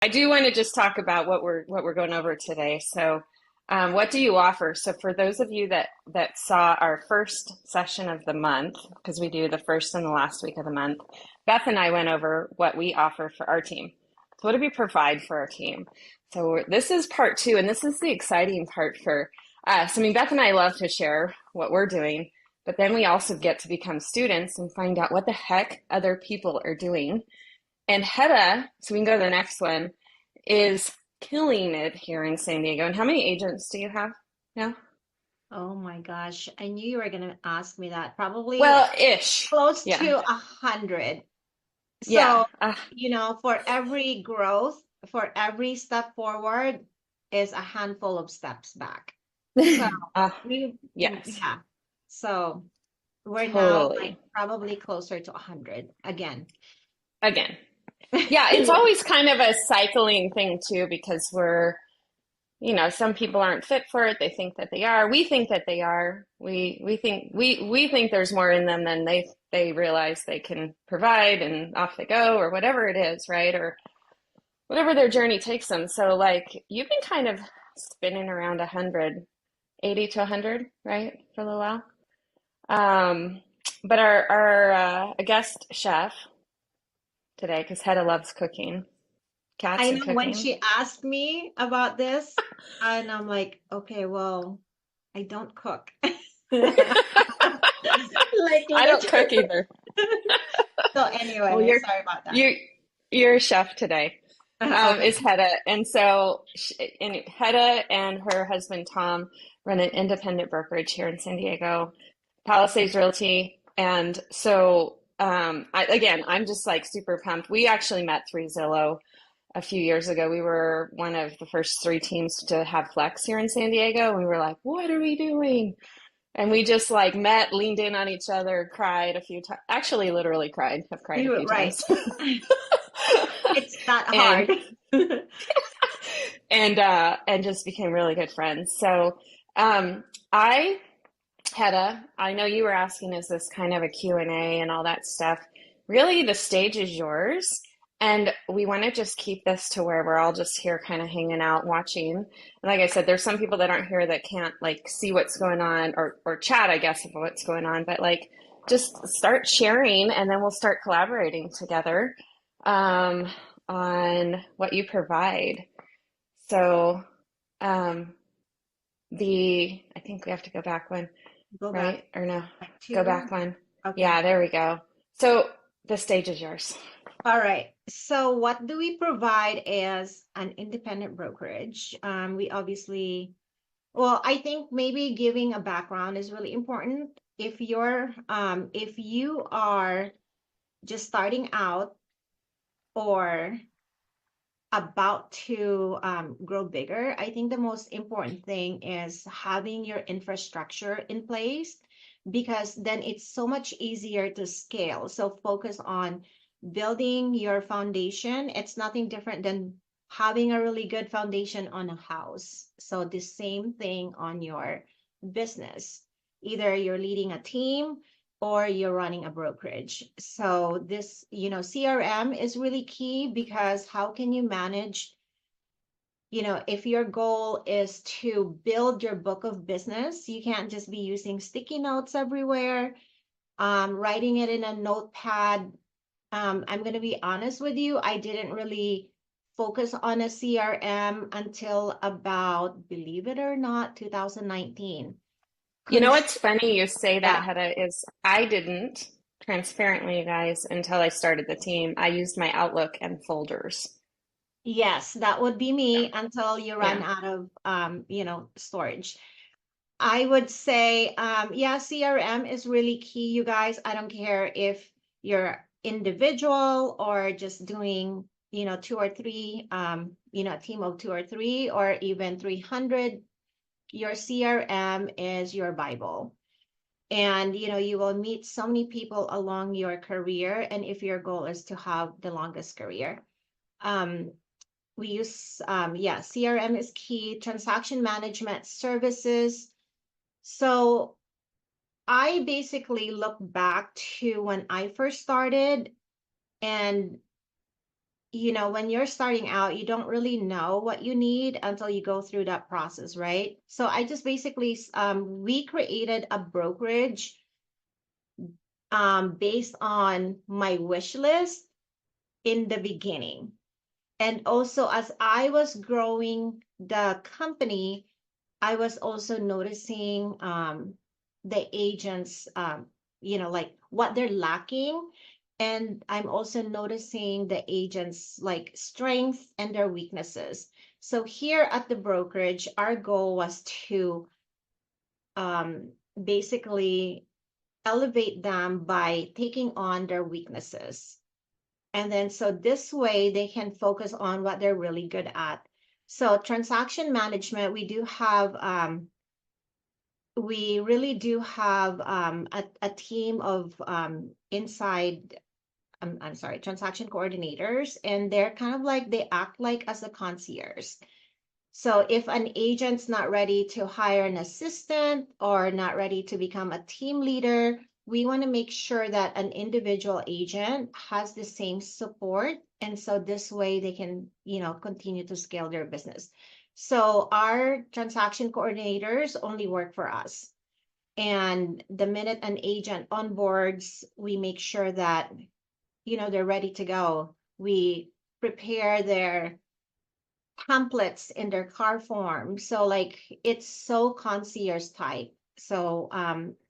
I do want to just talk about what we're going over today. So, what do you offer? So, for those of you that saw our first session of the month, because we do the first and the last week of the month, Beth and I went over what we offer for our team. So, what do we provide for our team? So, this is part two, and this is the exciting part for us. I mean, Beth and I love to share what we're doing, but then we also get to become students and find out what the heck other people are doing. And Heta, so we can go to the next one, is killing it here in San Diego. And how many agents do you have now? Oh my gosh, I knew you were going to ask me that. Probably Well, ish. close Yeah. to 100. Yeah. So, for every growth, for every step forward is a handful of steps back. So uh, yes, yeah. So we're now like totally. probably closer to 100 again. Again. Yeah, it's Yeah. always kind of a cycling thing too, because some people aren't fit for it. They think that they are. We think that they are. We think there's more in them than they realize they can provide, and off they go, or whatever it is, right? Or whatever their journey takes them. So like you've been kind of spinning around 100, 80 to 100, right, for a little while. But our a guest chef today, because Hedda loves cooking, cats I and know when cooking. she asked me about this, and I'm like, okay, well, I don't cook. Like I don't cook literally. either. So Well, anyway, you're sorry about that. you're you're a chef today. Is Okay. Hedda, and so Hedda and her husband Tom run an independent brokerage here in San Diego, Palisades Realty, and so I'm just like super pumped. We actually met through Zillow a few years ago. We were one of the first three teams to have Flex here in San Diego. And we were like, what are we doing? And we just like met, leaned in on each other, cried a few times. Actually, literally cried. Have cried a You few right. times. It's that and hard. and just became really good friends. So I I know you were asking, is this kind of a Q&A and all that stuff? Really, the stage is yours. And we want to just keep this to where we're all just here kind of hanging out, watching. And like I said, there's some people that aren't here that can't like see what's going on or chat, I guess, of what's going on. But like just start sharing and then we'll start collaborating together um, on what you provide. So um, I think we have to go back one, Go back right? Or no? like Go two. back one. Okay. Yeah, there we go. So the stage is yours. All right. So what do we provide as an independent brokerage? We obviously, well, I think maybe giving a background is really important. If you are just starting out or about to grow bigger, I think the most important thing is having your infrastructure in place because then it's so much easier to scale. So focus on building your foundation. It's nothing different than having a really good foundation on a house. So the same thing on your business. Either you're leading a team or you're running a brokerage. So this, CRM is really key because how can you manage, if your goal is to build your book of business, you can't just be using sticky notes everywhere, writing it in a notepad. I'm going to be honest with you, I didn't really focus on a CRM until about, believe it or not, 2019. You know Cons- what's funny you say that, yeah. Hedda, is I didn't, transparently, you guys, until I started the team. I used my Outlook and folders. Yes, that would be Yeah. me until you run Yeah. out of storage. I would say yeah, CRM is really key, you guys. I don't care if you're individual or just doing, two or three, a team of two or three or even 300, your CRM is your Bible. And you will meet so many people along your career and if your goal is to have the longest career. Um, we use yeah, CRM is key, transaction management services. So I basically look back to when I first started and when you're starting out, you don't really know what you need until you go through that process, right? So I just basically, we created a brokerage based on my wish list in the beginning. And also, as I was growing the company, I was also noticing the agents, like what they're lacking. And I'm also noticing the agents' like strengths and their weaknesses. So here at the brokerage, our goal was to um, basically elevate them by taking on their weaknesses. And then so this way they can focus on what they're really good at. So transaction management, we really do have a team of inside, I'm sorry, transaction coordinators, and they're kind of like they act like as a concierge. So if an agent's not ready to hire an assistant or not ready to become a team leader, we want to make sure that an individual agent has the same support. And so this way they can, continue to scale their business. So our transaction coordinators only work for us. And the minute an agent onboards, we make sure that, they're ready to go. We prepare their pamphlets in their car form. So like it's so concierge type. So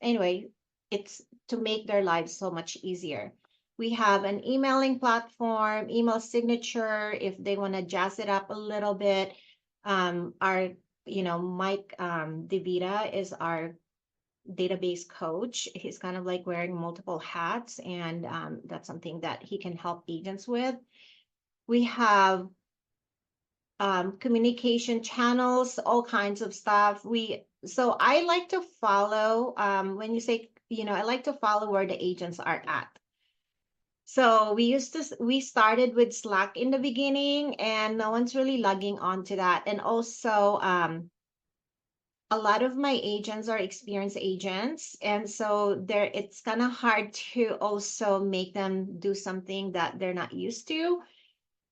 anyway, it's to make their lives so much easier. We have an emailing platform, email signature if they want to jazz it up a little bit. Our, Mike DeVita is our database coach. He's kind of like wearing multiple hats, and that's something that he can help agents with. We have communication channels, all kinds of stuff. So I like to follow, when you say, I like to follow where the agents are at. So we started with Slack in the beginning, and no one's really logging on to that. And also, a lot of my agents are experienced agents, and so it's kind of hard to also make them do something that they're not used to.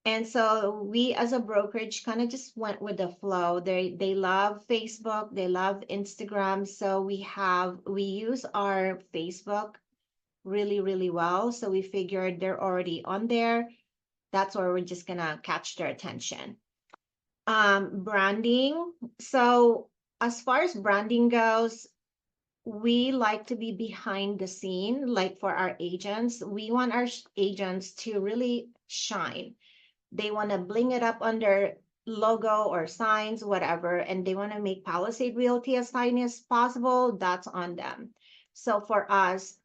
And so we as a brokerage kind of just went with the flow. They love Facebook, they love Instagram. So we use our Facebook really, really well. So we figured they're already on there. That's where we're just gonna catch their attention. Branding. So as far as branding goes, we like to be behind the scene, like for our agents. We want our agents to really shine. They want to bling it up on their logo or signs, whatever, and they want to make Palisade Realty as tiny as possible. That's on them. So for us,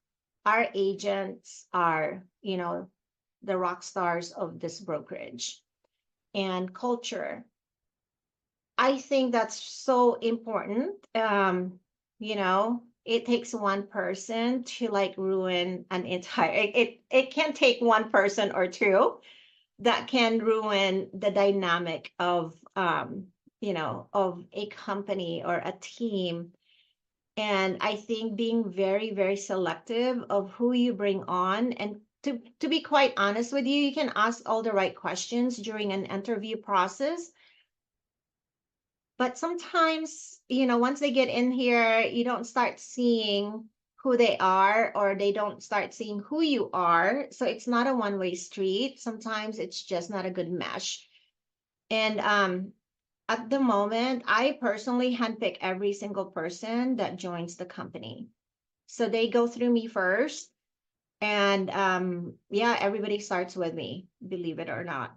our agents are, the rock stars of this brokerage. And culture, I think that's so important. It takes one person to like ruin an entire, it can take one person or two that can ruin the dynamic of a company or a team. And I think being very, very selective of who you bring on, and to be quite honest with you, you can ask all the right questions during an interview process. But sometimes, once they get in here, you don't start seeing who they are, or they don't start seeing who you are. So it's not a one-way street. Sometimes it's just not a good mesh. And at the moment, I personally handpick every single person that joins the company. So they go through me first. And yeah, everybody starts with me, believe it or not.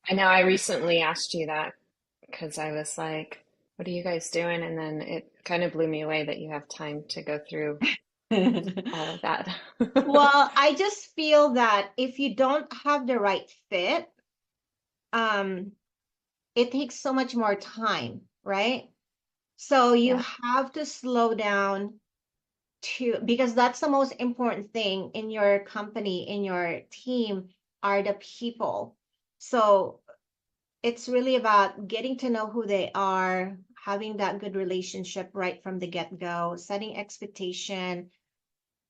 I know I recently asked you that because I was like, what are you guys doing? And then it kind of blew me away that you have time to go through all of that. Well, I just feel that if you don't have the right fit, um, it takes so much more time, right? So you Yeah. have to slow down because that's the most important thing in your company, in your team, are the people. So it's really about getting to know who they are, having that good relationship right from the get-go, setting expectation,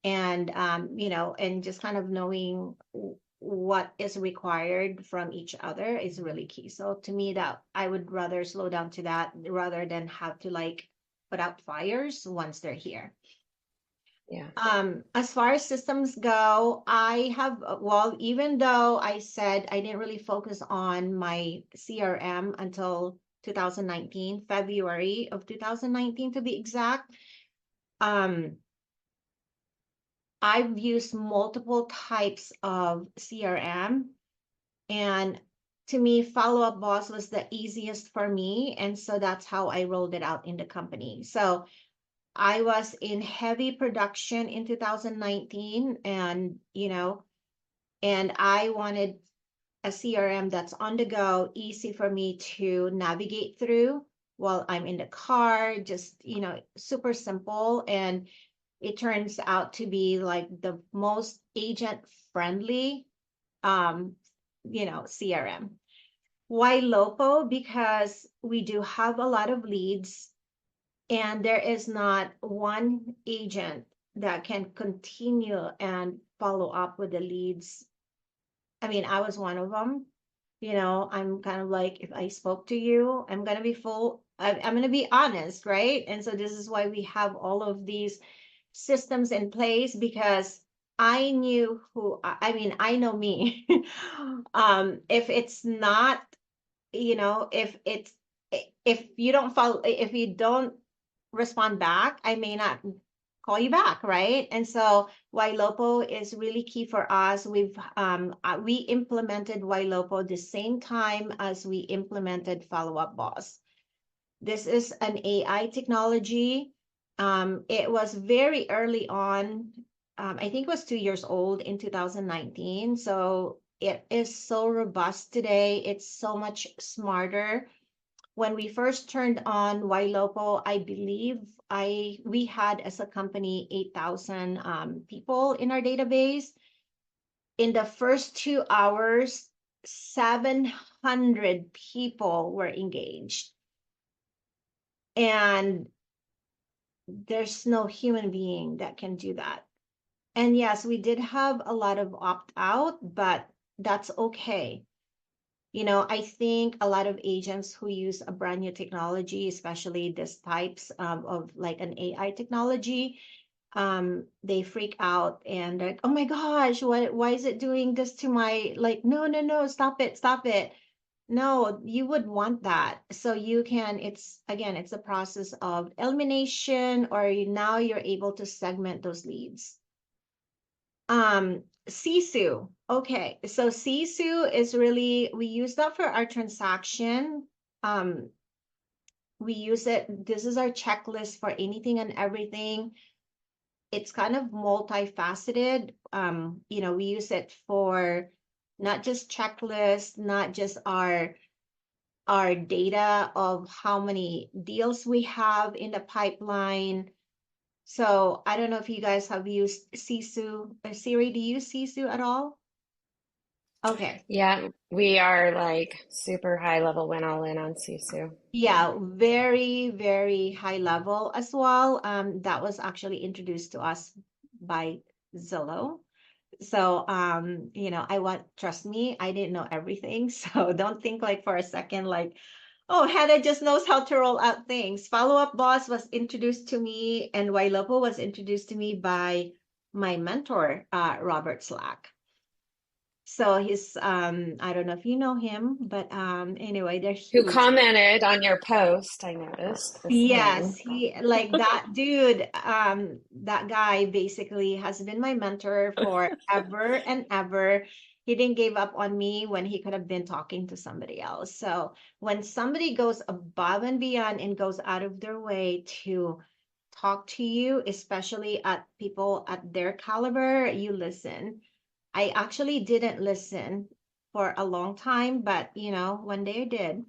and and just kind of knowing what is required from each other is really key. So to me, that I would rather slow down to that rather than have to like put out fires once they're here. Yeah. As far as systems go, I have, well, even though I said I didn't really focus on my CRM until 2019, February of 2019 to be exact, um, I've used multiple types of CRM, and to me, Follow Up Boss was the easiest for me. And so that's how I rolled it out in the company. So I was in heavy production in 2019, and and I wanted a CRM that's on the go, easy for me to navigate through while I'm in the car, just, super simple. And it turns out to be like the most agent friendly CRM. Why Lopo? Because we do have a lot of leads, and there is not one agent that can continue and follow up with the leads. I mean, I was one of them. I'm kind of like, if I spoke to you, I'm going to be I'm going to be honest, right? And so this is why we have all of these systems in place, because I knew I mean, I know me. If it's not, if you don't follow, if you don't respond back, I may not call you back, right? And so Ylopo is really key for us. We implemented Ylopo the same time as we implemented Follow Up Boss. This is an AI technology. It was very early on. I think it was 2 years old in 2019. So it is so robust today. It's so much smarter. When we first turned on Ylopo, I believe we had as a company 8,000 people in our database. In the first 2 hours, 700 people were engaged. And there's no human being that can do that. And yes, we did have a lot of opt out, but that's okay. I think a lot of agents who use a brand new technology, especially this types of like an AI technology, they freak out and they're like, oh my gosh, why is it doing this to my, like, no, no, no, stop it, stop it. No, you would want that. So you can, it's a process of elimination, or now you're able to segment those leads. Sisu. Okay, so Sisu is really, we use that for our transaction. We use it, this is our checklist for anything and everything. It's kind of multifaceted. We use it for not just checklists, not just our data of how many deals we have in the pipeline. So I don't know if you guys have used Sisu or Siri. Do you use Sisu at all? Okay. Yeah, we are like super high level, went all in on Sisu. Yeah, very, very high level as well. That was actually introduced to us by Zillow. So, trust me, I didn't know everything. So don't think like for a second, like, oh, Hannah just knows how to roll out things. Follow Up Boss was introduced to me, and Ylopo was introduced to me by my mentor, Robert Slack. So he's, I don't know if you know him, but anyway, they're Who huge. commented on your post, I noticed this Yes, morning. he like that dude, that guy basically has been my mentor for ever and ever. He didn't give up on me when he could have been talking to somebody else. So when somebody goes above and beyond and goes out of their way to talk to you, especially at people at their caliber, you listen. I actually didn't listen for a long time, but one day I did.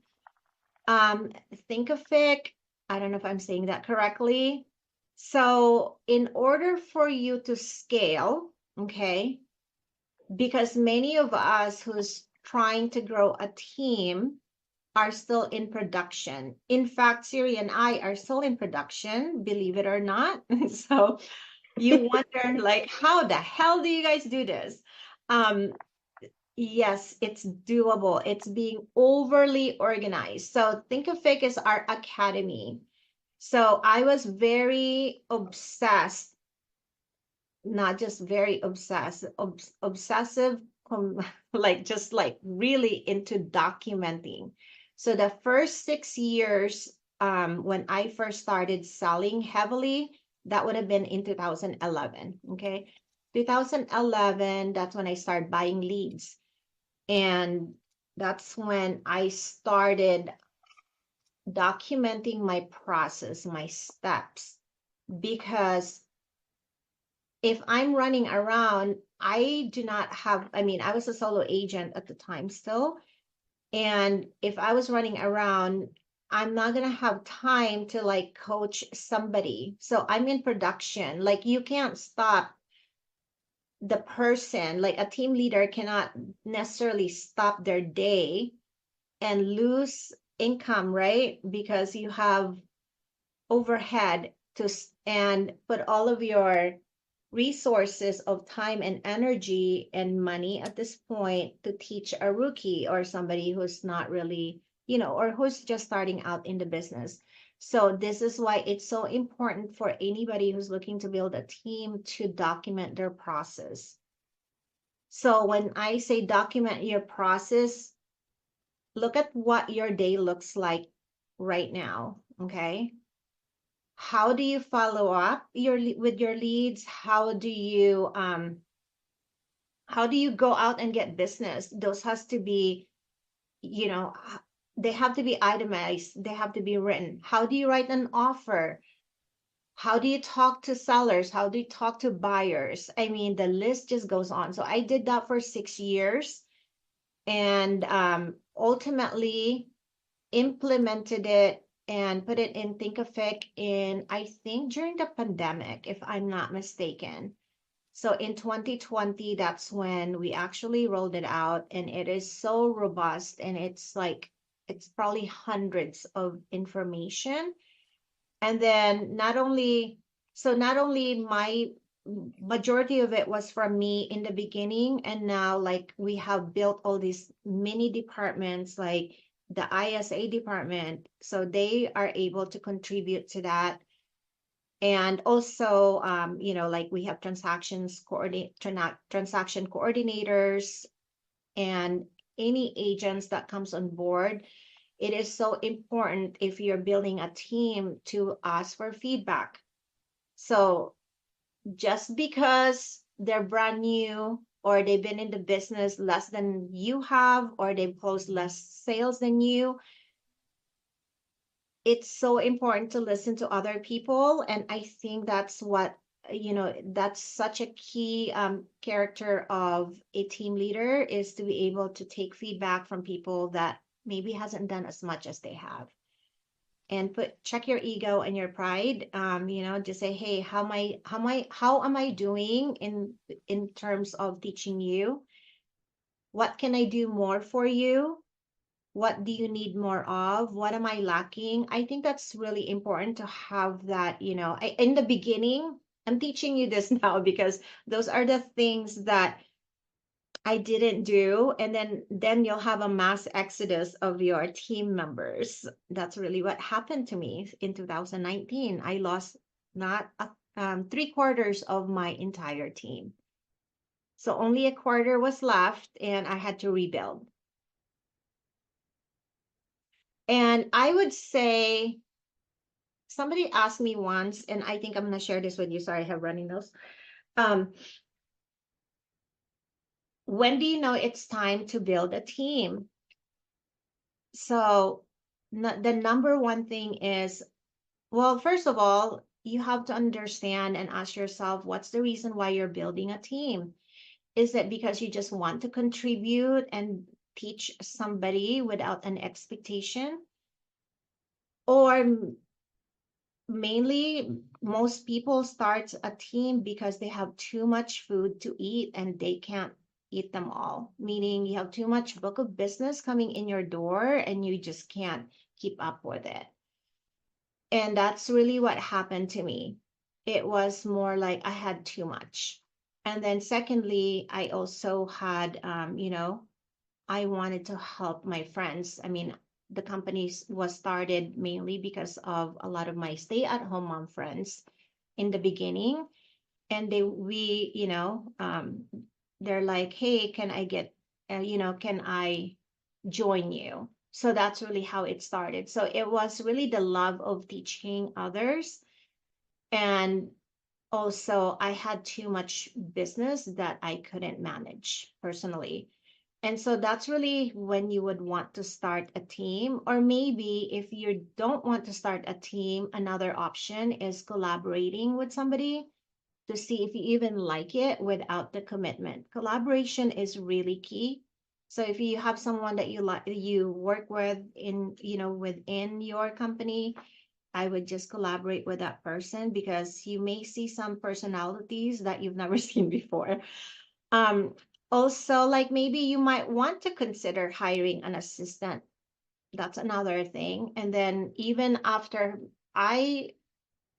Um, Thinkific, I don't know if I'm saying that correctly. So, in order for you to scale, okay, because many of us who's trying to grow a team are still in production. In fact, Siri and I are still in production, believe it or not. So, you wonder, like, how the hell do you guys do this? Um, Yes, it's doable. It's being overly organized. So think of it as our academy. So I was very obsessed, not just very obsessed, obsessive, like just like really into documenting. So the first 6 years, when I first started selling heavily, that would have been in 2011. Okay. 2011, that's when I started buying leads. And that's when I started documenting my process, my steps, because if I'm running around, I do not have, I mean, I was a solo agent at the time still. And if I was running around, I'm not going to have time to like coach somebody. So I'm in production. Like you can't stop the person, like a team leader cannot necessarily stop their day and lose income, right? Because you have overhead and put all of your resources of time and energy and money at this point to teach a rookie or somebody who's not really, or who's just starting out in the business. So this is why it's so important for anybody who's looking to build a team to document their process. So when I say document your process, look at what your day looks like right now, okay? How do you follow up with your leads? How do you go out and get business? Those has to be, you know, they have to be itemized, they have to be written. How do you write an offer? How do you talk to sellers? How do you talk to buyers? I mean, the list just goes on. So I did that for 6 years, and ultimately implemented it and put it in Thinkific in, I think, during the pandemic, if I'm not mistaken. So in 2020, that's when we actually rolled it out, and it is so robust, and it's probably hundreds of information. And then not only my majority of it was from me in the beginning, and now like we have built all these mini departments like the ISA department, so they are able to contribute to that. And also, like we have transaction coordinators, and any agents that comes on board. It is so important if you're building a team to ask for feedback. So just because they're brand new or they've been in the business less than you have, or they've closed less sales than you, it's so important to listen to other people. And I think that's that's such a key character of a team leader, is to be able to take feedback from people that maybe hasn't done as much as they have, and check your ego and your pride. Just say, hey, how am I doing in terms of teaching you? What can I do more for you? What do you need more of? What am I lacking? I think that's really important to have that. In the beginning, I'm teaching you this now because those are the things that I didn't do. And then you'll have a mass exodus of your team members. That's really what happened to me in 2019. I lost not 3/4 of my entire team. So only a quarter was left, and I had to rebuild. And I would say, somebody asked me once, and I think I'm going to share this with you. Sorry, I have running nose. Um, when do you know it's time to build a team? So the number one thing is, well, first of all, you have to understand and ask yourself, what's the reason why you're building a team? Is it because you just want to contribute and teach somebody without an expectation? Or mainly, most people start a team because they have too much food to eat and they can't eat them all. Meaning you have too much book of business coming in your door and you just can't keep up with it. And that's really what happened to me. It was more like I had too much. And then secondly, I also had, I wanted to help my friends. I mean, the company was started mainly because of a lot of my stay-at-home mom friends in the beginning, and they're like, hey, can I get, can I join you? So that's really how it started. So it was really the love of teaching others. And also, I had too much business that I couldn't manage personally. And so that's really when you would want to start a team. Or maybe if you don't want to start a team, another option is collaborating with somebody to see if you even like it without the commitment. Collaboration is really key. So if you have someone that you work with within your company, I would just collaborate with that person because you may see some personalities that you've never seen before. Um, Also, like maybe you might want to consider hiring an assistant. That's another thing. And then even after I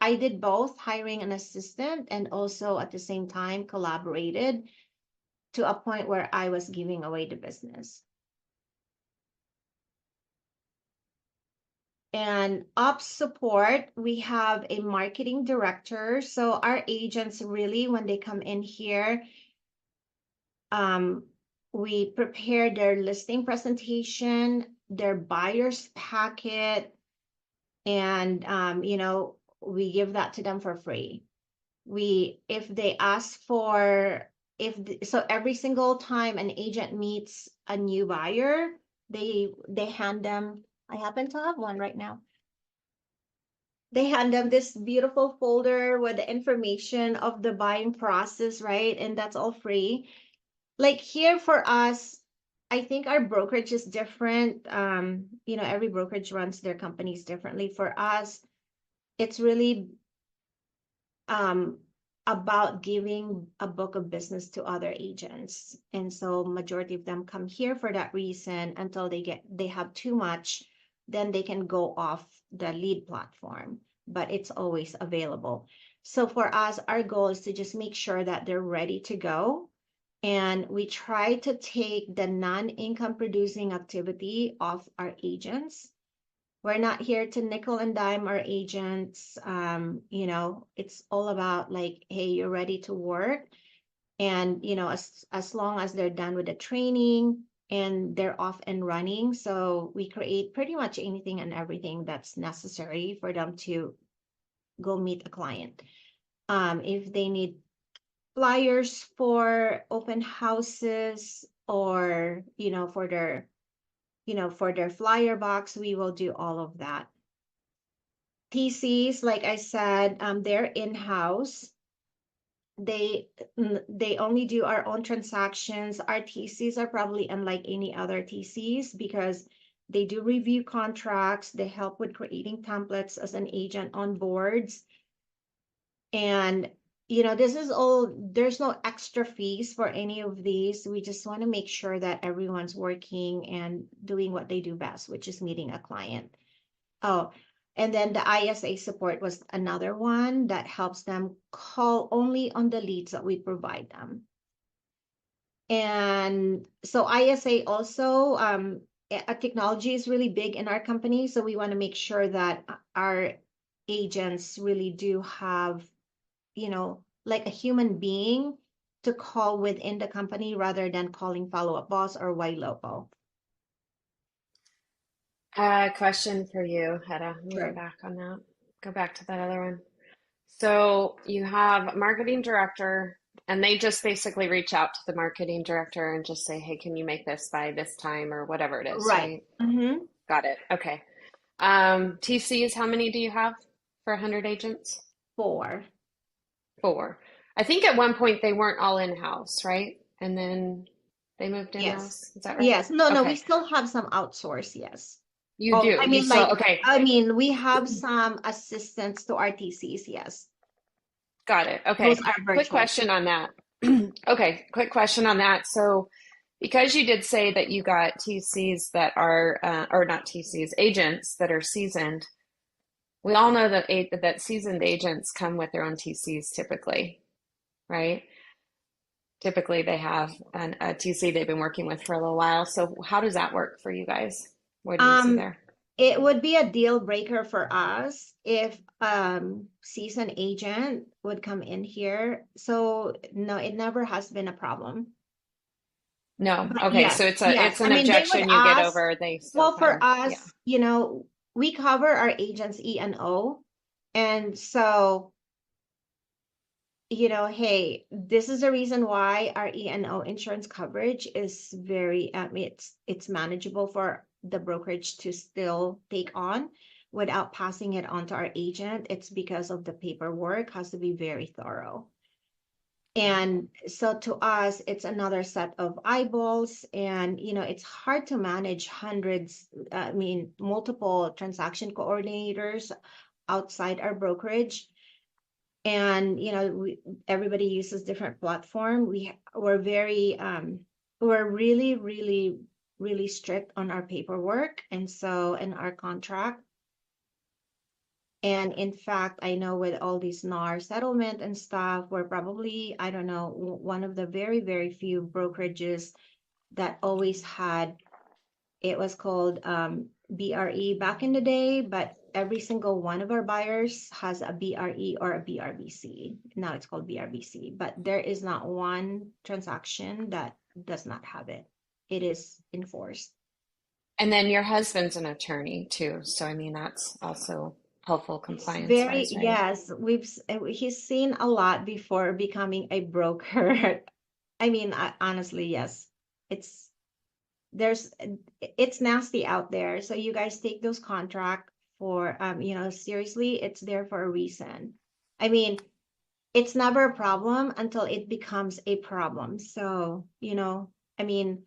I did both hiring an assistant and also at the same time collaborated to a point where I was giving away the business. And ops support, we have a marketing director. So our agents really, when they come in here, um, we prepare their listing presentation, their buyer's packet, and we give that to them for free. We if they ask for so every single time an agent meets a new buyer, they hand them, I happen to have one right now. They hand them this beautiful folder with the information of the buying process, right? And that's all free. Like here for us, I think our brokerage is different. Every brokerage runs their companies differently. For us, it's really um, about giving a book of business to other agents. And so majority of them come here for that reason until they have too much, then they can go off the lead platform, but it's always available. So for us, our goal is to just make sure that they're ready to go. And we try to take the non-income producing activity off our agents. We're not here to nickel and dime our agents. It's all about like, hey, you're ready to work. And, as long as they're done with the training and they're off and running. So we create pretty much anything and everything that's necessary for them to go meet a client. If they need flyers for open houses or, for their flyer box, we will do all of that. TCs, like I said, they're in-house. They only do our own transactions. Our TCs are probably unlike any other TCs because they do review contracts. They help with creating templates as an agent on boards. And this is all, there's no extra fees for any of these. We just want to make sure that everyone's working and doing what they do best, which is meeting a client. Oh, and then the ISA support was another one that helps them call only on the leads that we provide them. And so ISA also, technology is really big in our company. So we want to make sure that our agents really do have, like a human being to call within the company rather than calling follow-up boss or Y local. Question for you, Hedda. Let me go Sure. back on that. Go back to that other one. So you have a marketing director, and they just basically reach out to the marketing director and just say, hey, can you make this by this time or whatever it is, Right. right? Mm-hmm. Got it. Okay. TCs, how many do you have for 100 agents? 4. Four. I think at one point they weren't all in-house, right? And then they moved Yes. in-house. Is that right? Yes. No, no, we Okay. still have some outsource, yes. You Oh, do. You still, okay. we have some assistants to RTCs, yes. Got it. Those Okay. are Quick virtual. question on that. Okay. Quick question on that. So, because you did say that you got TCs that are, or not TCs, agents that are seasoned, we all know that seasoned agents come with their own TCs typically, right? typically they have a TC they've been working with for a little while. So how does that work for you guys? What do you see Um, there? it would be a deal breaker for us if seasoned agent would come in here. So no, it never has been a problem. No. But Okay. So yes, yes. it's I an mean, they would objection you get ask, over. They still well, for come. Yeah. us, we cover our agents E&O. And so, hey, this is the reason why our E&O insurance coverage is very, it's manageable for the brokerage to still take on without passing it on to our agent. It's because of the paperwork has to be very thorough. And so to us, it's another set of eyeballs, and it's hard to manage hundreds, multiple transaction coordinators outside our brokerage. And everybody uses different platform. We're really, really, really strict on our paperwork, and so in our contract. And in fact, I know with all these NAR settlement and stuff, we're probably, I don't know, one of the very, very few brokerages that always had, it was called BRE back in the day, but every single one of our buyers has a BRE or a BRBC. Now it's called BRBC, but there is not one transaction that does not have it. It is enforced. And then your husband's an attorney too. So, I mean, that's also helpful It's compliance very, wise, right? yes, he's seen a lot before becoming a broker. I mean, honestly, yes. It's there's it's nasty out there. So you guys take those contract for seriously, it's there for a reason. I mean, it's never a problem until it becomes a problem. So, I mean,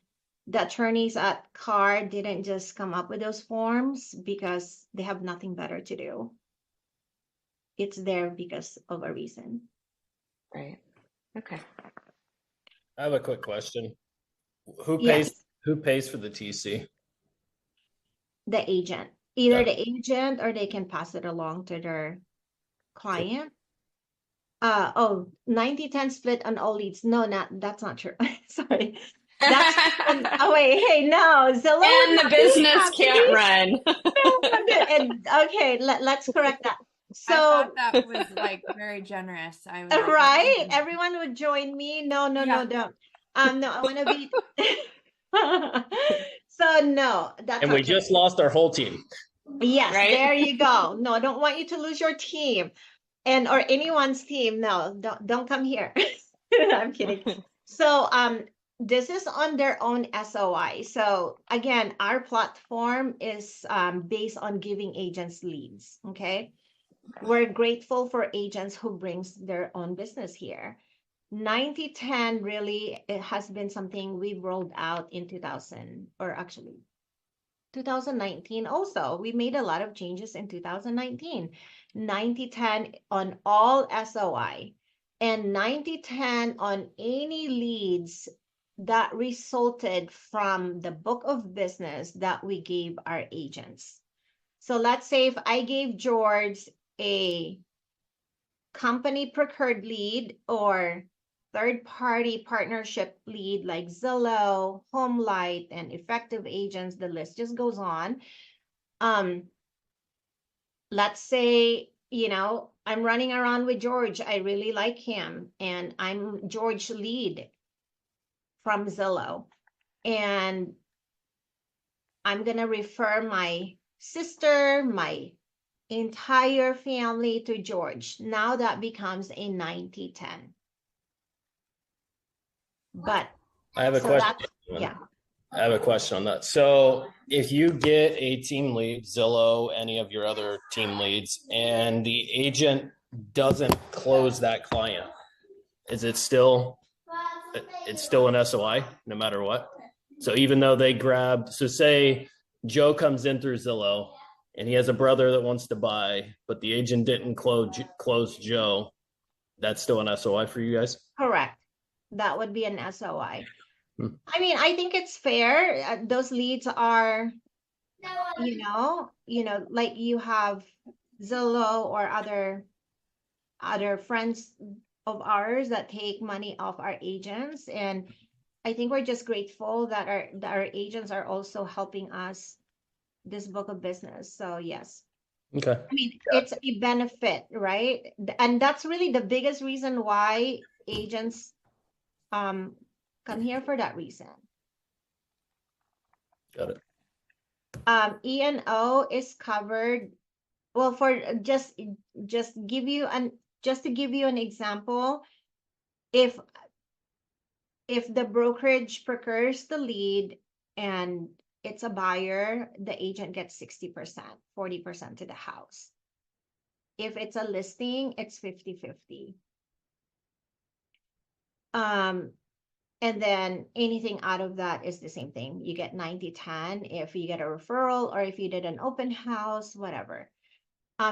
the attorneys at CAR didn't just come up with those forms because they have nothing better to do. It's there because of a reason. Right. Okay. I have a quick question. Who pays Yes, who pays for the TC? the agent. Either Okay. the agent or they can pass it along to their Cool. client. 90-10 split on all leads. No, that's not true. Sorry. That's oh wait, hey, no, Zillow would And the not be business can't happy. run. No, okay, let's correct that. I So, thought that was like very generous. I was like, right, everyone would join me. No, no, yeah. no, don't. No, I want to be. So no, that's And we not true. just lost our whole team. Yes, Right? there you go. No, I don't want you to lose your team and or anyone's team. No, don't come here. I'm kidding. So this is on their own SOI. So again, our platform is based on giving agents leads. Okay. We're grateful for agents who brings their own business here. 90-10 really it has been something we rolled out in 2000, or actually 2019 also. We made a lot of changes in 2019. 90-10 on all SOI and 90-10 on any leads that resulted from the book of business that we gave our agents. So let's say if I gave George a company procured lead or third-party partnership lead like Zillow, HomeLight, and Effective Agents, the list just goes on. Let's say, I'm running around with George. I really like him, and I'm George lead from Zillow. And I'm going to refer my sister, my entire family to George. Now that becomes a 90-10. But I have a so question. yeah, I have a question on that. So if you get a team lead, Zillow, any of your other team leads, and the agent doesn't close that client, is it's still an SOI no matter what? So even though they so say Joe comes in through Zillow and he has a brother that wants to buy, but the agent didn't close Joe, that's still an SOI for you guys? correct. That would be an SOI. Hmm. I mean, I think it's fair. Those leads are, like you have Zillow or other friends of ours that take money off our agents, and I think we're just grateful that our agents are also helping us this book of business. So yes. Okay. I mean, it's a benefit, right? And that's really the biggest reason why agents come here, for that reason. Got it. E&O is covered. Well, for just give you an just to give you an example, if the brokerage procures the lead and it's a buyer, the agent gets 60%, 40% to the house. If it's a listing, it's 50-50. And then anything out of that is the same thing. You get 90-10 if you get a referral or if you did an open house, whatever.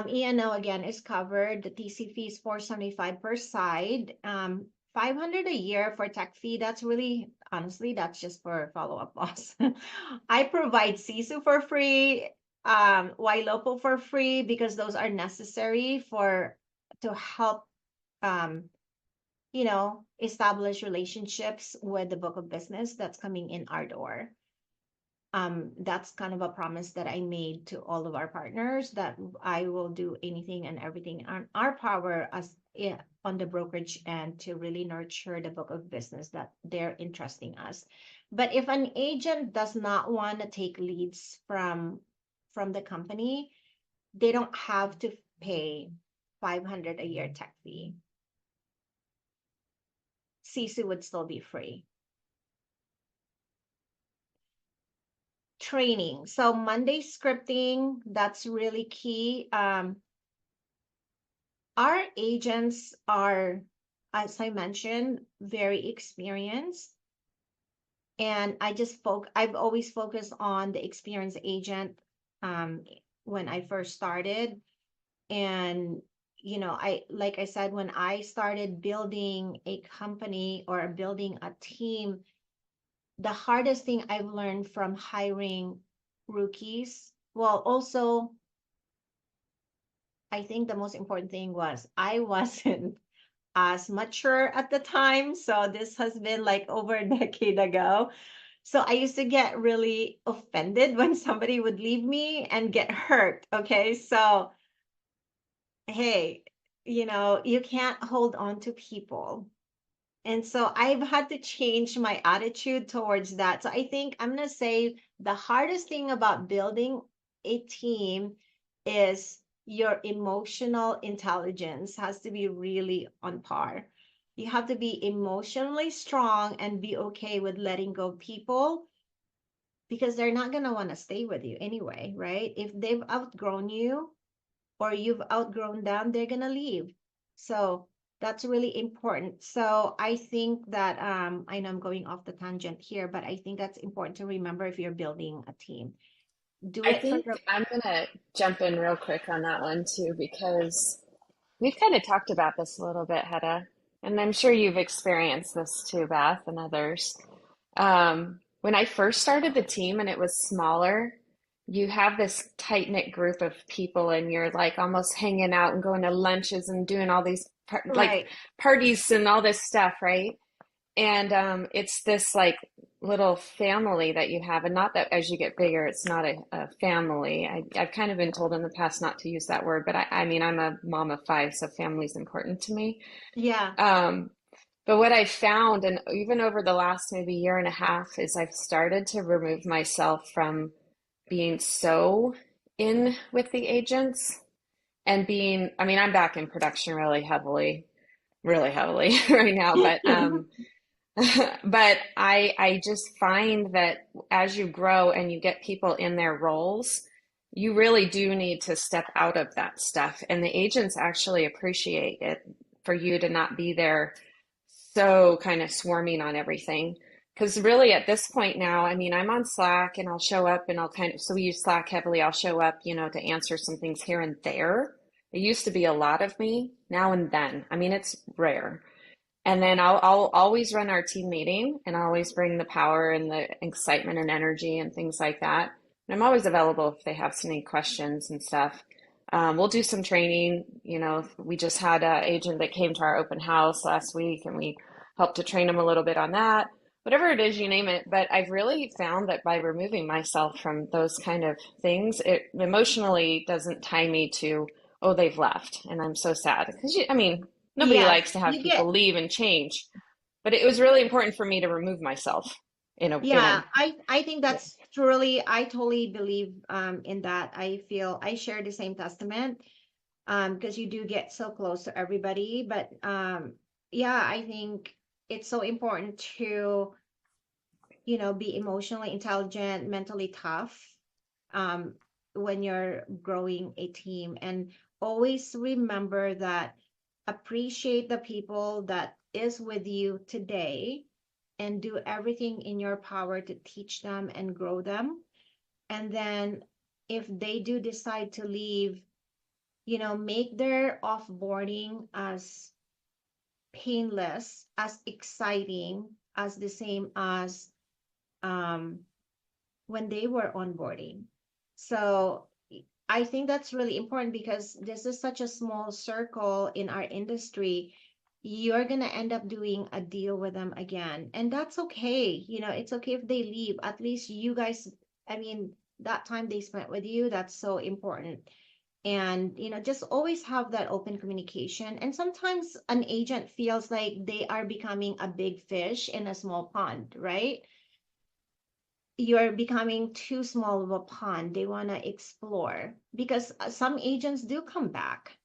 E&O again is covered. The TC fee is $475 per side. $500 a year for tech fee. That's really, honestly, that's just for follow-up boss. I provide Sisu for free, Ylopo for free, because those are necessary to help establish relationships with the book of business that's coming in our door. That's kind of a promise that I made to all of our partners, that I will do anything and everything on our power on the brokerage end to really nurture the book of business that they're entrusting us. But if an agent does not want to take leads from the company, they don't have to pay $500 a year tech fee. Sisu would still be free. Training. So Monday scripting, that's really key. Our agents are, as I mentioned, very experienced. And I've always focused on the experienced agent when I first started. And like I said, when I started building a company or building a team, the hardest thing I've learned from hiring rookies, well, also, I think the most important thing was I wasn't as mature at the time. So this has been like over a decade ago. So I used to get really offended when somebody would leave me and get hurt. Okay. So, hey, you can't hold on to people. And so I've had to change my attitude towards that. So I think I'm going to say the hardest thing about building a team is your emotional intelligence has to be really on par. You have to be emotionally strong and be okay with letting go of people, because they're not going to want to stay with you anyway, right? If they've outgrown you or you've outgrown them, they're going to leave. So that's really important. So I think that I know I'm going off the tangent here, but I think that's important to remember if you're building a team. Do I it for think I'm going to jump in real quick on that one too, because we've kind of talked about this a little bit, Hedda, and I'm sure you've experienced this too, Beth, and others. When I first started the team and it was smaller, you have this tight-knit group of people and you're like almost hanging out and going to lunches and doing all these like right. parties and all this stuff, right? And it's this like little family that you have, and not that as you get bigger, it's not a family. I've kind of been told in the past not to use that word, but I mean, I'm a mom of five, so family's important to me. Yeah. But what I found, and even over the last maybe year and a half, is I've started to remove myself from being so in with the agents and I mean, I'm back in production really heavily right now, but I just find that as you grow and you get people in their roles, you really do need to step out of that stuff. And the agents actually appreciate it for you to not be there so kind of swarming on everything. Because really at this point now, I mean, I'm on Slack and I'll show up and so we use Slack heavily. I'll show up, to answer some things here and there. It used to be a lot of me now and then. I mean, it's rare. And then I'll always run our team meeting and I always bring the power and the excitement and energy and things like that. And I'm always available if they have any questions and stuff. We'll do some training. You know, we just had an agent that came to our open house last week and we helped to train them a little bit on that. Whatever it is, you name it. But I've really found that by removing myself from those kind of things, it emotionally doesn't tie me to, oh, they've left and I'm so sad. Because, I mean, nobody Yes, likes to have you people get. leave and change. But it was really important for me to remove myself in Yeah, a, I think yeah. that's truly, I totally believe in that. I feel I share the same testament because you do get so close to everybody. But yeah, I think it's so important to, be emotionally intelligent, mentally tough um when you're growing a team, and always remember that appreciate the people that is with you today and do everything in your power to teach them and grow them. And then if they do decide to leave, make their offboarding as painless, as exciting, as the same as um, when they were onboarding. So I think that's really important because this is such a small circle in our industry. You're going to end up doing a deal with them again. And that's okay. It's okay if they leave. At least you guys, I mean, that time they spent with you, that's so important. And, just always have that open communication. And sometimes an agent feels like they are becoming a big fish in a small pond, right? You're becoming too small of a pond. They want to explore because some agents do come back.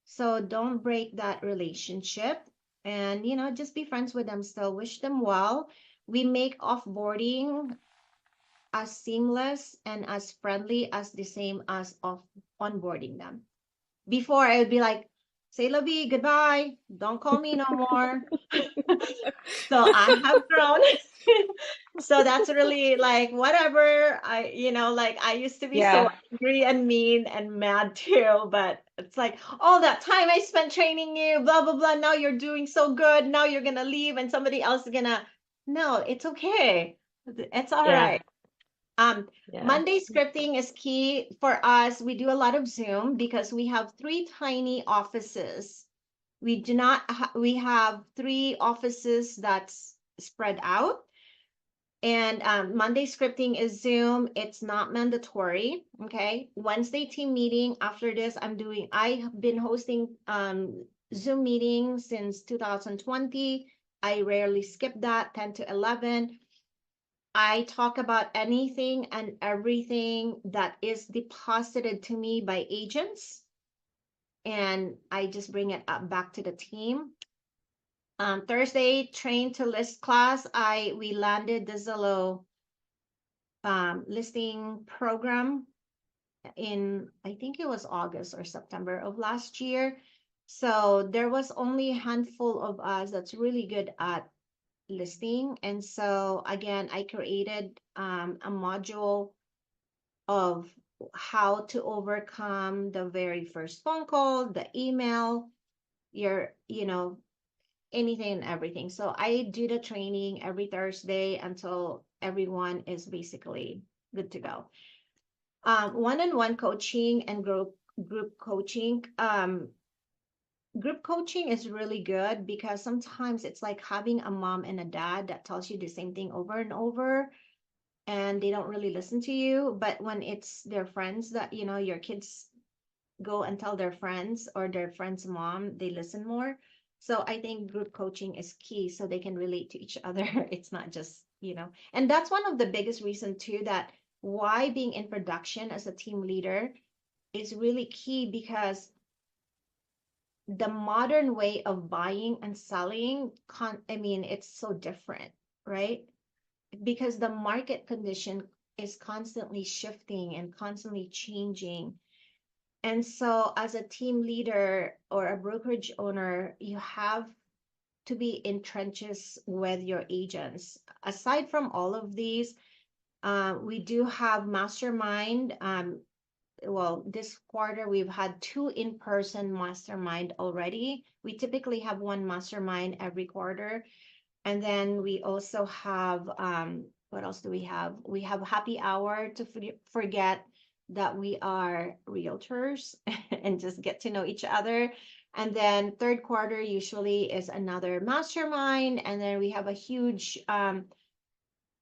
So don't break that relationship and, just be friends with them still. Wish them well. We make offboarding as seamless and as friendly as the same as off onboarding them. Before I would be like, say la vie, goodbye. Don't call me no more. So I have grown. So that's really like whatever. Like I used to be so Yeah. angry and mean and mad too, but it's like all that time I spent training you, blah blah blah. Now you're doing so good. Now you're gonna leave and somebody else is gonna. No, it's okay. It's all Yeah. right. Yeah. Monday scripting is key for us. We do a lot of Zoom because we have three tiny offices. We do not, we have three offices that's spread out. And Monday scripting is Zoom. It's not mandatory. Okay. Wednesday team meeting. After this, I have been hosting Zoom meetings since 2020. I rarely skip that, 10 to 11. I talk about anything and everything that is deposited to me by agents, and I just bring it up back to the team. Thursday, train to list class. We landed the Zillow listing program in, I think it was August or September of last year. So there was only a handful of us that's really good at listing. And so again, I created a module of how to overcome the very first phone call, the email, anything and everything. So I do the training every Thursday until everyone is basically good to go. One-on-one coaching and group coaching. Group coaching is really good because sometimes it's like having a mom and a dad that tells you the same thing over and over and they don't really listen to you. But when it's their friends that, your kids go and tell their friends or their friend's mom, they listen more. So I think group coaching is key so they can relate to each other. It's not just, and that's one of the biggest reason too that why being in production as a team leader is really key because the modern way of buying and selling, it's so different, right? Because the market condition is constantly shifting and constantly changing. And so, as a team leader or a brokerage owner, you have to be in trenches with your agents. Aside from all of these, we do have mastermind. Well, this quarter we've had two in-person mastermind already. We typically have one mastermind every quarter. And then we also have, what else do we have? We have happy hour to forget that we are realtors and just get to know each other. And then third quarter usually is another mastermind. And then we have a huge,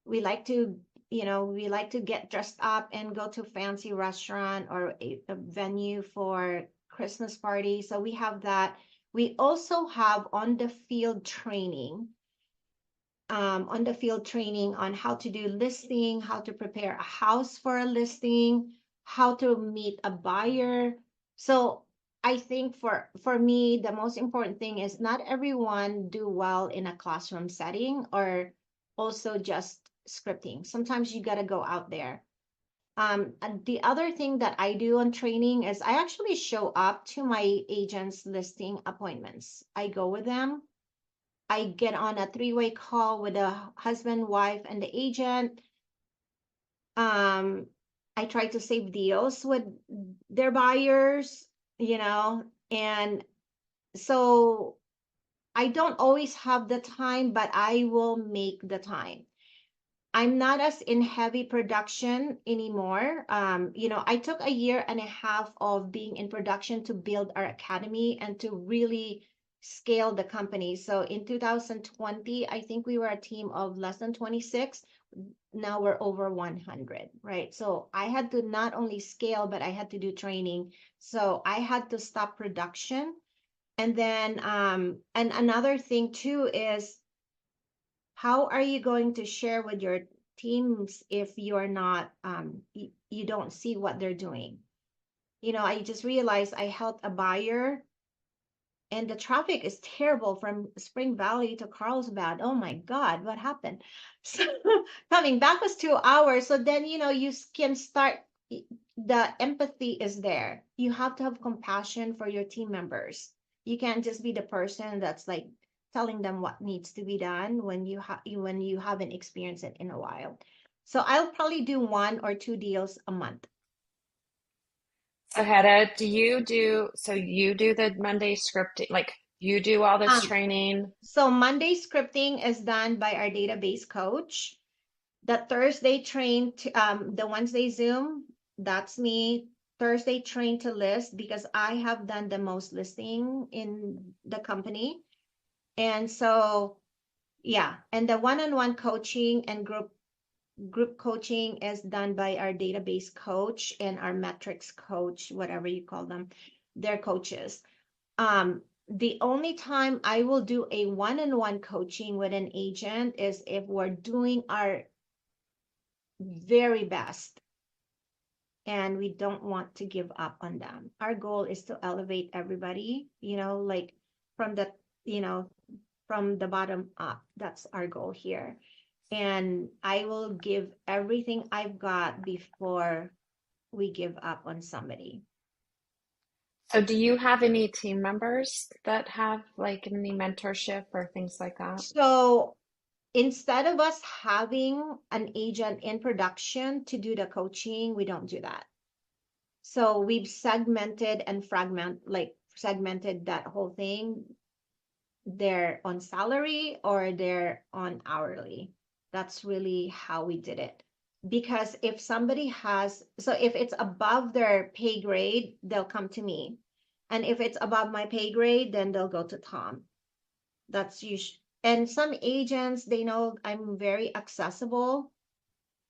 we like to, we like to get dressed up and go to fancy restaurant or a venue for Christmas party. So we have that. We also have on the field training on how to do listing, how to prepare a house for a listing, how to meet a buyer. So I think for me, the most important thing is not everyone do well in a classroom setting or also just scripting. Sometimes you got to go out there. And the other thing that I do on training is I actually show up to my agents' listing appointments. I go with them. I get on a three-way call with the husband, wife, and the agent. I try to save deals with their buyers, and so I don't always have the time, but I will make the time. I'm not as in heavy production anymore. I took a year and a half of being in production to build our academy and to really scale the company. So in 2020, I think we were a team of less than 26. Now we're over 100, right? So I had to not only scale, but I had to do training. So I had to stop production. And then, and another thing too is, how are you going to share with your teams if you're not you don't see what they're doing? I just realized I helped a buyer and the traffic is terrible from Spring Valley to Carlsbad. Oh my God, what happened? So coming back was 2 hours. So then, you can start, the empathy is there. You have to have compassion for your team members. You can't just be the person that's like telling them what needs to be done when you haven't experienced it in a while. So I'll probably do 1 or 2 deals a month. So Hedda, you do the Monday scripting, like you do all this training? So Monday scripting is done by our database coach. The Thursday train to the Wednesday Zoom, that's me. Thursday train to list because I have done the most listing in the company. And so, yeah, and the one-on-one coaching and group coaching is done by our database coach and our metrics coach, whatever you call them, they're coaches. The only time I will do a one-on-one coaching with an agent is if we're doing our very best and we don't want to give up on them. Our goal is to elevate everybody, like from the, from the bottom up. That's our goal here. And I will give everything I've got before we give up on somebody. So do you have any team members that have like any mentorship or things like that? So instead of us having an agent in production to do the coaching, we don't do that. So we've segmented and segmented that whole thing. They're on salary or they're on hourly. That's really how we did it. Because if somebody if it's above their pay grade, they'll come to me. And if it's above my pay grade, then they'll go to Tom. That's usually, and some agents, they know I'm very accessible.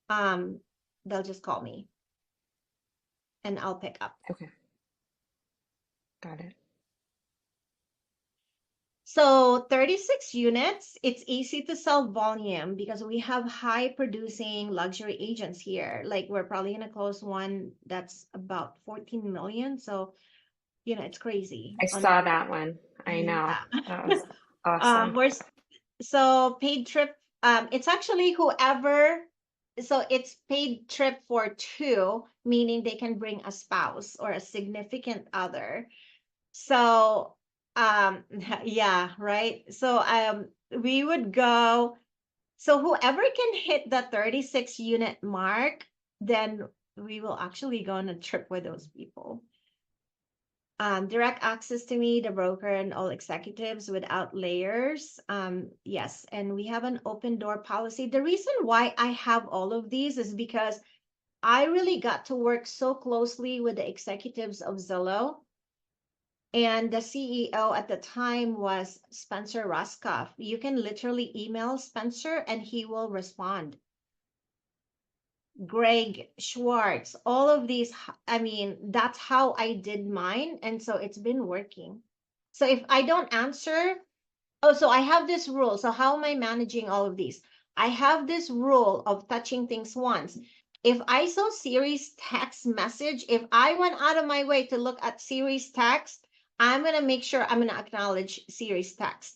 They'll just call me and I'll pick up. Okay. Got it. So 36 units, it's easy to sell volume because we have high producing luxury agents here. Like we're probably going to close one that's about 14 million. So, it's crazy. I saw that one. I know. Yeah. That was awesome. So paid trip, it's actually so it's paid trip for 2, meaning they can bring a spouse or a significant other. So yeah, right. So we would go, so whoever can hit the 36 unit mark, then we will actually go on a trip with those people. Direct access to me, the broker, and all executives without layers. Yes, and we have an open door policy. The reason why I have all of these is because I really got to work so closely with the executives of Zillow. And the CEO at the time was Spencer Ruskoff. You can literally email Spencer and he will respond. Greg Schwartz, all of these, I mean, that's how I did mine. And so it's been working. So if I don't answer, oh, so I have this rule. So how am I managing all of these? I have this rule of touching things once. If I saw Siri's text message, if I went out of my way to look at Siri's text, I'm going to make sure I'm going to acknowledge Siri's text.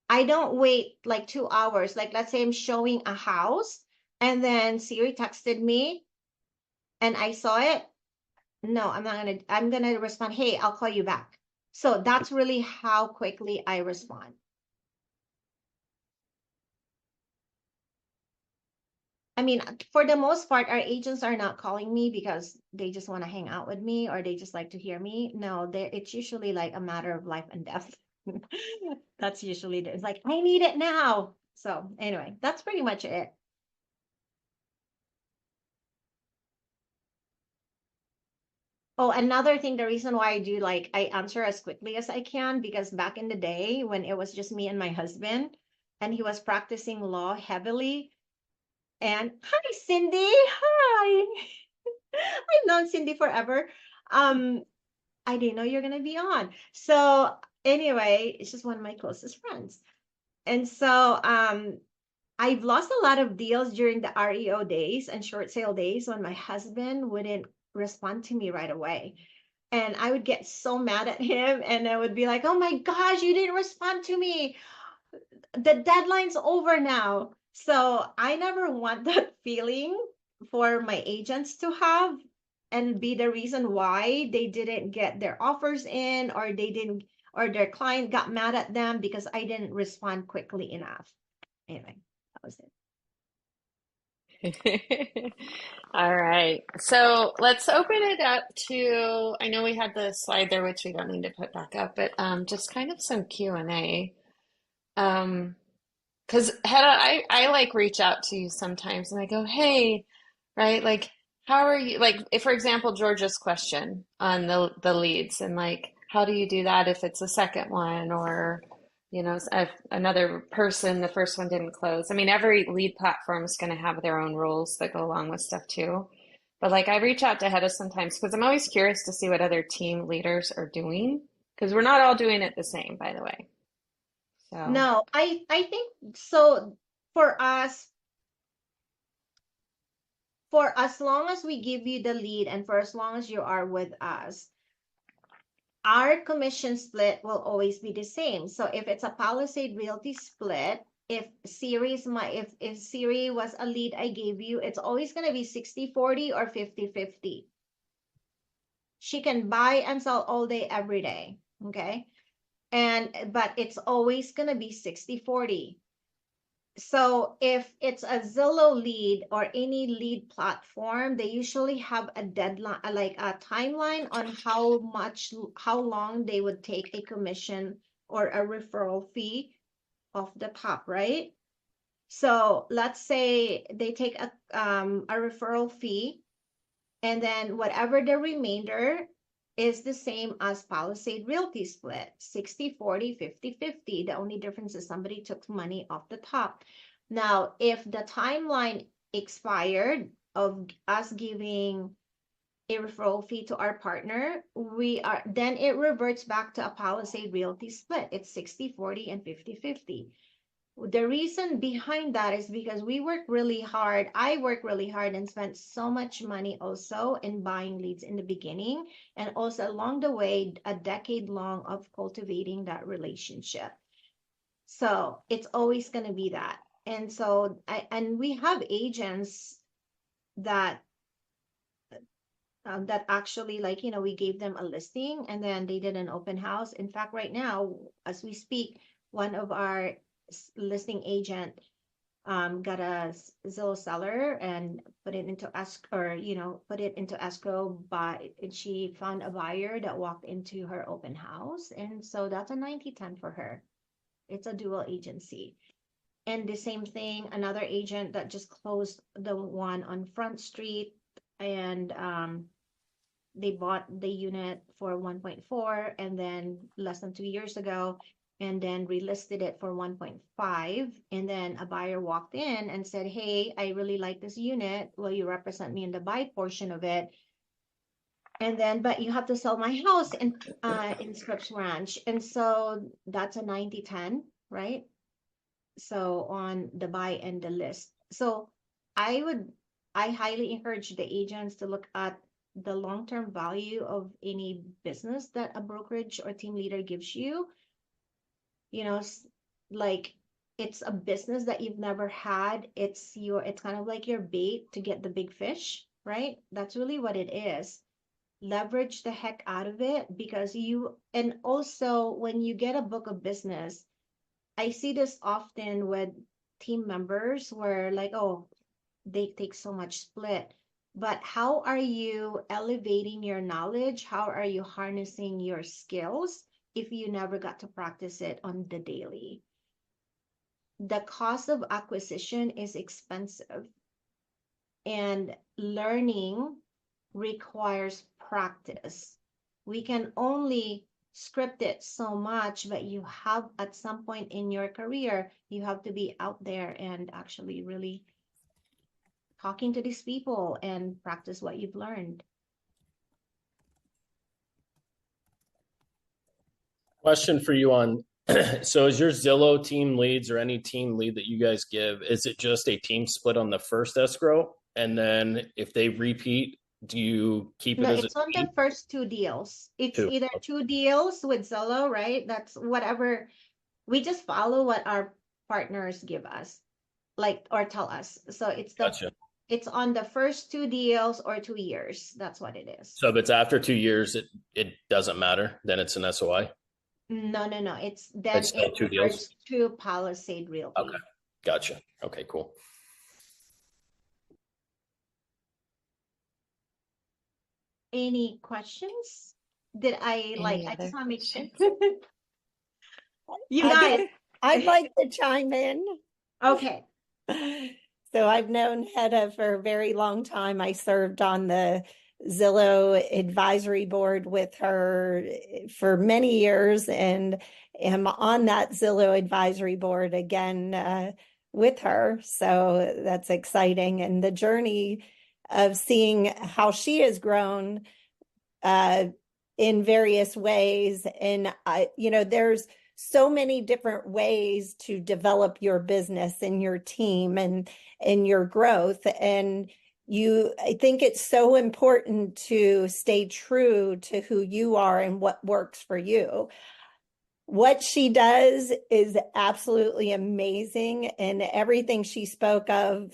I don't wait like 2 hours. Like, let's say I'm showing a house and then Siri texted me and I saw it. No, I'm going to respond, hey, I'll call you back. So that's really how quickly I respond. I mean, for the most part, our agents are not calling me because they just want to hang out with me or they just like to hear me. No, it's usually like a matter of life and death. That's usually it's like, I need it now. So anyway, that's pretty much it. Oh, another thing, the reason why I do like I answer as quickly as I can, because back in the day when it was just me and my husband and he was practicing law heavily. And hi, Cindy. Hi. I've known Cindy forever. I didn't know you're gonna be on. So anyway, it's just one of my closest friends. And so I've lost a lot of deals during the REO days and short sale days when my husband wouldn't respond to me right away. And I would get so mad at him and I would be like, oh my gosh, you didn't respond to me. The deadline's over now. So I never want that feeling for my agents to have and be the reason why they didn't get their offers in or they didn't or their client got mad at them because I didn't respond quickly enough. Anyway, that was it. All right. So let's open it up to, I know we had the slide there, which we don't need to put back up, but just kind of some Q&A. Because Hedda, I like reach out to you sometimes and I go, hey, right, like, how are you? Like, if, for example, Georgia's question on the leads and like, how do you do that if it's a second one or, you know, if another person, the first one didn't close. I mean, every lead platform is going to have their own rules that go along with stuff too. But like, I reach out to Hedda sometimes because I'm always curious to see what other team leaders are doing because we're not all doing it the same, by the way. So. no, I think so for us, for as long as we give you the lead and for as long as you are with us, our commission split will always be the same. So if it's a Palisade Realty split, if Siri was a lead I gave you, it's always going to be 60-40 or 50-50. She can buy and sell all day, every day. Okay. But it's always going to be 60-40. So if it's a Zillow lead or any lead platform, they usually have a deadline, like a timeline on how long they would take a commission or a referral fee off the top, right? So let's say they take a referral fee and then whatever the remainder is the same as Palisade Realty split, 60-40, 50-50. The only difference is somebody took money off the top. Now, if the timeline expired of us giving a referral fee to our partner, then it reverts back to a Palisade Realty split. It's 60-40 and 50-50. The reason behind that is because we work really hard. I work really hard and spent so much money also in buying leads in the beginning and also along the way, a decade long of cultivating that relationship. So it's always going to be that. And so, and we have agents that actually, like, you know, we gave them a listing and then they did an open house. In fact, right now, as we speak, one of our listing agent got a Zillow seller and put it into escrow, but she found a buyer that walked into her open house, and so that's a 90-10 for her. It's a dual agency. And the same thing, another agent that just closed the one on Front Street, and they bought the unit for 1.4, and then less than 2 years ago, and then relisted it for 1.5. And then a buyer walked in and said, hey, I really like this unit. Will you represent me in the buy portion of it? And then, but you have to sell my house in Scripps Ranch. And so that's a 90-10, right? So on the buy and the list. So I highly encourage the agents to look at the long-term value of any business that a brokerage or team leader gives you. You know, like it's a business that you've never had. It's kind of like your bait to get the big fish, right? That's really what it is. Leverage the heck out of it, because and also when you get a book of business, I see this often with team members where like, oh, they take so much split. But how are you elevating your knowledge? How are you harnessing your skills if you never got to practice it on the daily? The cost of acquisition is expensive, and learning requires practice. We can only script it so much, but you have, at some point in your career, you have to be out there and actually really talking to these people and practice what you've learned. Question for you on, so is your Zillow team leads or any team lead that you guys give, is it just a team split on the first escrow? And then if they repeat, do you keep it No, as it's a on team? the first 2 deals. It's Two. either 2 deals with Zillow, right? That's whatever. We just follow what our partners give us, like, or tell us. So Gotcha. it's on the first 2 deals or 2 years. That's what it is. So if it's after 2 years, it doesn't matter. Then it's an SOI. No. It's It's still 2 deals. refers to Palisade Realty. Okay. Gotcha. Okay, cool. Any questions? Did I Any I other just want to make sure. questions? You guys, I'd like to chime in. okay. So I've known Hedda for a very long time. I served on the Zillow advisory board with her for many years and am on that Zillow advisory board again with her. So that's exciting. And the journey of seeing how she has grown in various ways. And there's so many different ways to develop your business and your team and your growth. And I think it's so important to stay true to who you are and what works for you. What she does is absolutely amazing, and everything she spoke of,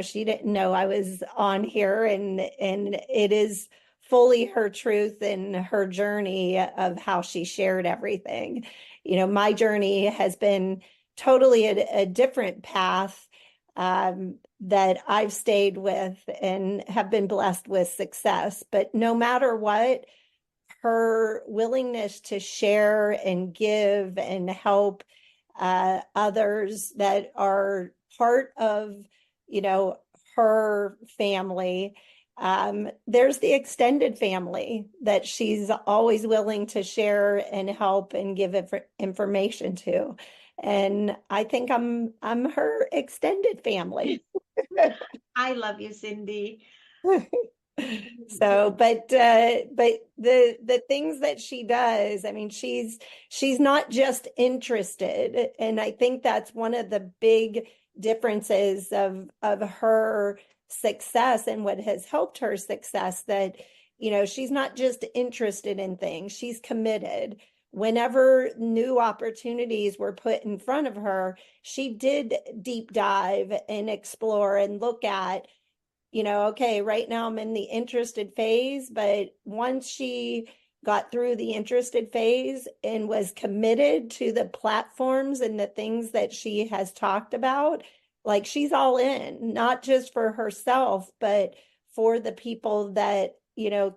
she didn't know I was on here, and it is fully her truth and her journey of how she shared everything. My journey has been totally a different path that I've stayed with and have been blessed with success. But no matter what, her willingness to share and give and help others that are part of, her family. There's the extended family that she's always willing to share and help and give information to. And I think I'm her extended family. I love you, Cindy. So, but the things that she does, I mean, she's not just interested. And I think that's one of the big differences of her success and what has helped her success, that, she's not just interested in things, she's committed. Whenever new opportunities were put in front of her, she did deep dive and explore and look at, okay, right now I'm in the interested phase, but once she got through the interested phase and was committed to the platforms and the things that she has talked about, like, she's all in, not just for herself, but for the people that,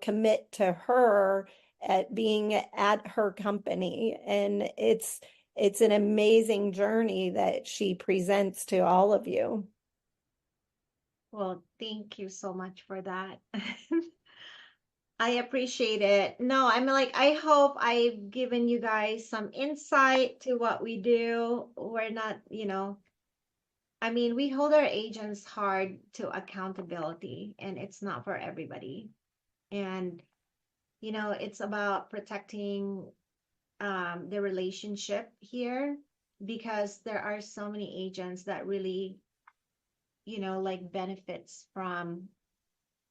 commit to her at being at her company. And it's an amazing journey that she presents to all of you. Well, thank you so much for that. I appreciate it. No, I'm like, I hope I've given you guys some insight to what we do. We're not, I mean, we hold our agents hard to accountability, and it's not for everybody. And, it's about protecting the relationship here, because there are so many agents that really, like benefits from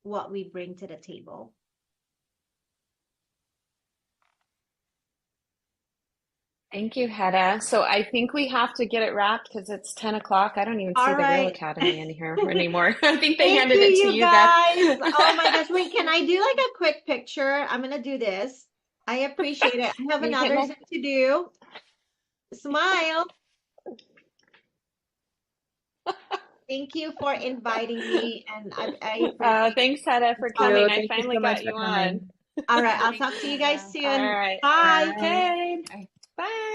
what we bring to the table. Thank you, Hedda. So I think we have to get it wrapped because it's 10 o'clock. I don't even see All the Real right. Academy in here anymore. I think they Thank handed you, it to you you, guys. Beth. Oh my gosh. Wait, can I do like a quick picture? I'm gonna do this. I appreciate it. I have You another can, thing to do. Smile. Thank you for inviting me, and I appreciate thanks, Hedda, for it. coming. I Thank you finally so much got for you on. coming. All right, I'll Thank talk you, to you guys Hannah. soon. All right. Bye. Okay. Bye. Bye.